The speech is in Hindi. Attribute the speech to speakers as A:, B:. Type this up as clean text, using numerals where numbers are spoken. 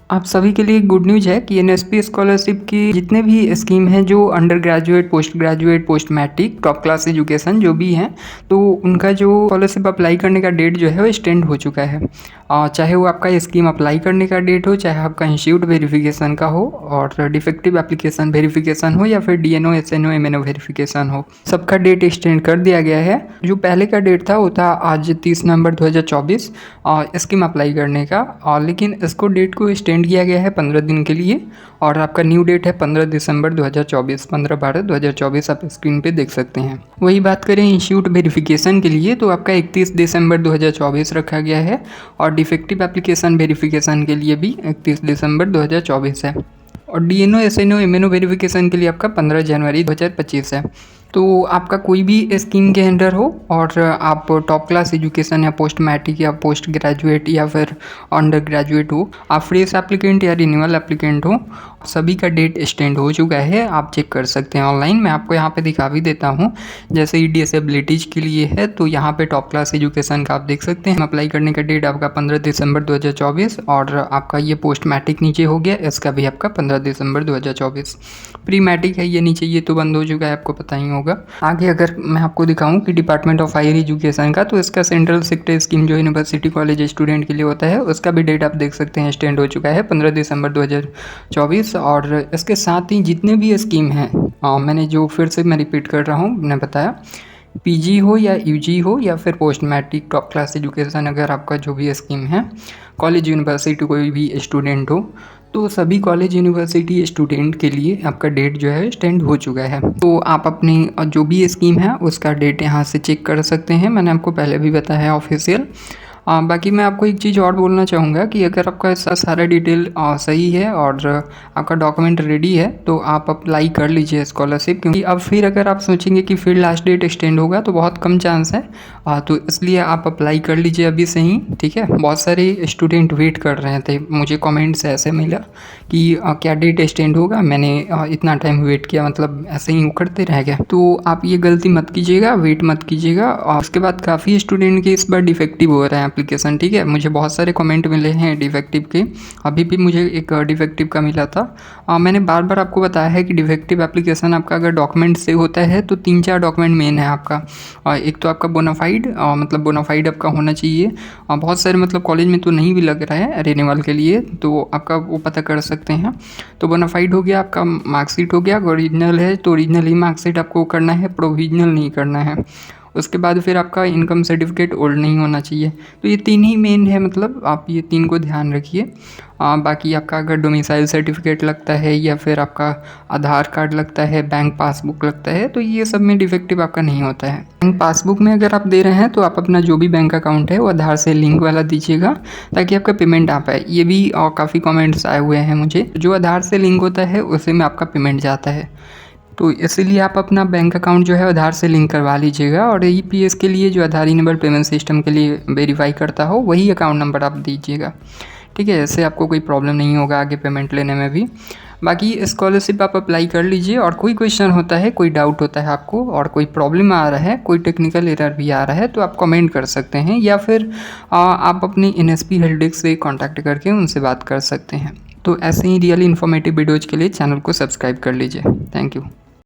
A: आप सभी के लिए गुड न्यूज़ है कि एनएसपी स्कॉलरशिप की जितने भी स्कीम हैं जो undergraduate, postgraduate, post matric, top class education जो भी हैं, तो उनका जो स्कॉलरशिप अप्लाई करने का डेट जो है वो एक्सटेंड हो चुका है। चाहे वो आपका स्कीम अप्लाई करने का डेट हो, चाहे आपका इंस्टीट्यूट वेरिफिकेशन का हो और डिफेक्टिव एप्लीकेशन वेरिफिकेशन हो या फिर डीएनओ, एसएनओ, एमएनओ वेरिफिकेशन हो, सबका डेट एक्सटेंड कर दिया गया है। जो पहले का डेट था वो था आज 30 नवंबर 2024 स्कीम अप्लाई करने का, लेकिन इसको डेट को एक्सटेंड किया गया है 15 दिन के लिए और आपका न्यू डेट है 15 दिसंबर 2024, 15/12/2024 आप स्क्रीन पे देख सकते हैं। वही बात करें इंस्टीट्यूट वेरिफिकेशन के लिए तो आपका 31 दिसंबर 2024 रखा गया है और डिफेक्टिव एप्लीकेशन वेरिफिकेशन के लिए भी 31 दिसंबर 2024 है और डीएनओ, एसएनओ, एमएनओ वेरिफिकेशन के लिए आपका 15 जनवरी 2025 है। तो आपका कोई भी स्कीम के अंडर हो और आप टॉप क्लास एजुकेशन या पोस्ट मैट्रिक या पोस्ट ग्रेजुएट या फिर अंडर ग्रेजुएट हो, आप फ्रेश एप्लीकेंट या रिन्यूअल एप्लीकेंट हो, सभी का डेट एक्सटेंड हो चुका है। आप चेक कर सकते हैं ऑनलाइन। मैं आपको यहाँ पे दिखा भी देता हूँ। जैसे ही डिसेबिलिटीज़ के लिए है तो यहाँ पे टॉप क्लास एजुकेशन का आप देख सकते हैं अप्लाई करने का डेट आपका 15 दिसंबर 2024 और आपका ये पोस्ट मैट्रिक नीचे हो गया, इसका भी आपका 15 दिसंबर 2024। प्री मैट्रिक है ये नीचे, ये तो बंद हो चुका है, आपको पता ही होगा। आगे अगर मैं आपको दिखाऊं कि डिपार्टमेंट ऑफ हायर एजुकेशन का, तो इसका सेंट्रल सेक्टर स्कीम जो यूनिवर्सिटी कॉलेज स्टूडेंट के लिए होता है उसका भी डेट आप देख सकते हैं एक्सटेंड हो चुका है 15 दिसंबर 2024। और इसके साथ ही जितने भी स्कीम हैं, मैंने जो फिर से मैं रिपीट कर रहा हूँ, मैंने बताया पीजी हो या यूजी हो या फिर post matric, top class education, अगर आपका जो भी स्कीम है, कॉलेज यूनिवर्सिटी कोई भी स्टूडेंट हो, तो सभी कॉलेज यूनिवर्सिटी स्टूडेंट के लिए आपका डेट जो है एक्सटेंड हो चुका है। तो आप अपनी जो भी स्कीम है उसका डेट यहाँ से चेक कर सकते हैं। मैंने आपको पहले भी बताया है ऑफिशियल। बाकी मैं आपको एक चीज़ और बोलना चाहूँगा कि अगर आपका सारा डिटेल सही है और आपका डॉक्यूमेंट रेडी है तो आप अप्लाई कर लीजिए स्कॉलरशिप, क्योंकि अब फिर अगर आप सोचेंगे कि फिर लास्ट डेट एक्सटेंड होगा तो बहुत कम चांस है। तो इसलिए आप अप्लाई कर लीजिए अभी से ही, ठीक है। बहुत सारे स्टूडेंट वेट कर रहे थे, मुझे कमेंट्स ऐसे मिला कि क्या डेट एक्सटेंड होगा, मैंने इतना टाइम वेट किया, मतलब ऐसे ही उखड़ते रह गया। तो आप ये गलती मत कीजिएगा, वेट मत कीजिएगा। और उसके बाद काफ़ी स्टूडेंट के इस बार डिफेक्टिव हो रहे हैं एप्लीकेशन, ठीक है। मुझे बहुत सारे कमेंट मिले हैं डिफेक्टिव के, अभी भी मुझे एक डिफेक्टिव का मिला था। मैंने बार बार आपको बताया है कि डिफेक्टिव एप्लीकेशन आपका अगर डॉक्यूमेंट से होता है तो 3-4 डॉक्यूमेंट मेन है आपका। एक तो आपका बोनाफाइड, मतलब बोनाफाइड आपका होना चाहिए। बहुत सारे मतलब कॉलेज में तो नहीं भी लग रहा है रिन्यूअल के लिए, तो आपका वो पता कर सकते हैं। तो बोनाफाइड हो गया, आपका मार्कशीट हो गया, ओरिजिनल है तो ओरिजिनल ही मार्कशीट आपको करना है, प्रोविजनल नहीं करना है। उसके बाद फिर आपका इनकम सर्टिफिकेट ओल्ड नहीं होना चाहिए। तो ये 3 ही मेन है, मतलब आप ये 3 को ध्यान रखिए। बाकी आपका अगर डोमिसाइल सर्टिफिकेट लगता है या फिर आपका आधार कार्ड लगता है, बैंक पासबुक लगता है, तो ये सब में डिफेक्टिव आपका नहीं होता है। बैंक पासबुक में अगर आप दे रहे हैं तो आप अपना जो भी बैंक अकाउंट है वो आधार से लिंक वाला दीजिएगा ताकि आपका पेमेंट आ पाए। ये भी काफ़ी कमेंट्स आए हुए हैं मुझे, जो आधार से लिंक होता है उसी में आपका पेमेंट जाता है। तो इसीलिए आप अपना बैंक अकाउंट जो है आधार से लिंक करवा लीजिएगा और ईपीएस के लिए जो आधार इनेबल पेमेंट सिस्टम के लिए वेरीफाई करता हो वही अकाउंट नंबर आप दीजिएगा, ठीक है। इससे आपको कोई प्रॉब्लम नहीं होगा आगे पेमेंट लेने में भी। बाकी स्कॉलरशिप आप अप्लाई कर लीजिए और कोई क्वेश्चन होता है, कोई डाउट होता है आपको और कोई प्रॉब्लम आ रहा है, कोई टेक्निकल एरर भी आ रहा है तो आप कमेंट कर सकते हैं या फिर आप अपनी एनएसपी हेल्प डेस्क से कॉन्टैक्ट करके उनसे बात कर सकते हैं। तो ऐसे ही रियली इन्फॉर्मेटिव वीडियोज़ के लिए चैनल को सब्सक्राइब कर लीजिए। Thank you.